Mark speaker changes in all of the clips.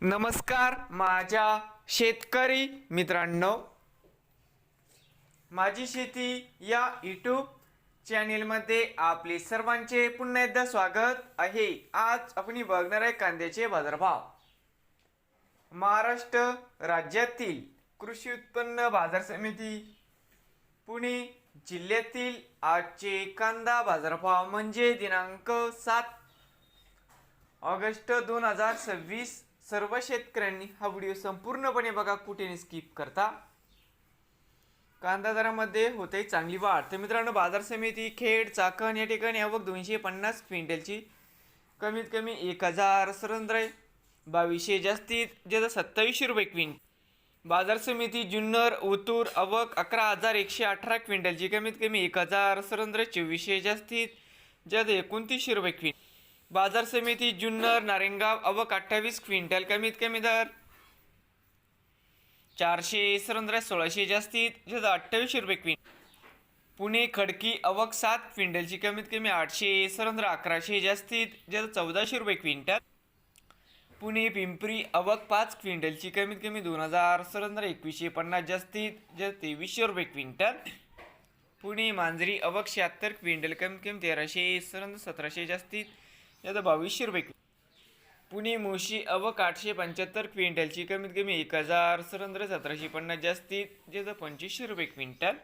Speaker 1: नमस्कार माझ्या शेतकरी मित्रांनो, माझी शेती या यूट्यूब चॅनेलमध्ये आपले सर्वांचे पुन्हा एकदा स्वागत आहे। आज आपण बघणार आहे कांद्याचे बाजारभाव। महाराष्ट्र राज्यातील कृषी उत्पन्न बाजार समिती पुणे जिल्ह्यातील आजचे कांदा बाजारभाव म्हणजे दिनांक 7 ऑगस्ट 2026। सर्व शेतकऱ्यांनी हा व्हिडिओ संपूर्णपणे बघा, कुठे स्किप करता। कांदा दरामध्ये होते चांगली वाढ। तर मित्रांनो, बाजार समिती खेड चाकण या ठिकाणी आवक 250 क्विंटलची कमीत कमी 1000 सरंद्रे 2200 जास्तीत जास्त 2700 रुपये क्विंटल। बाजार समिती जुन्नर ओतूर आवक 11118 क्विंटलची कमीत कमी 1000 सरंद्रे 2400 जास्तीत जास्त 2900 रुपये क्विंटल। बाजार समिती जुन्नर नारायणगाव आवक 28 क्विंटल कमीत कमी दर 400 सरंद्रे 1600 जास्तीत जास्त 2800 रुपये क्विंटल। पुणे खडकी आवक 7 क्विंटलची कमीत कमी 800 सरंद्रे 1100 जास्तीत जास्त 1400 रुपये क्विंटल। पुणे पिंपरी आवक 5 क्विंटलची कमीत कमी 2000 सरंद्रे 2150 जास्तीत जास्त 2300 रुपये क्विंटल। पुणे मांजरी आवक 76 क्विंटल कमीत कमी 1300 सरंद्रे 1700 जास्तीत जास्त 2200 रुपये। पुणे मोशी आवक 875 क्विंटलची कमीत कमी 1000 सरंद्रे 1750 जास्तीत जास्त 2500 रुपये क्विंटल।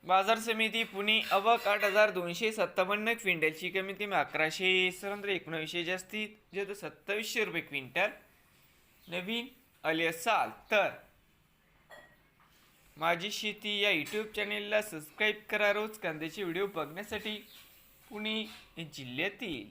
Speaker 1: बाजार समिती पुणे आवक 8257 क्विंटलची कमीत कमी 1100 सरंद्रे 1900 जास्तीत जास्त 2700 रुपये क्विंटल। नवीन आले असाल तर माझी शेती या यूट्यूब चॅनेलला सबस्क्राईब करा रोज कांद्याचे व्हिडिओ बघण्यासाठी। पुणे जिल्ह्यातील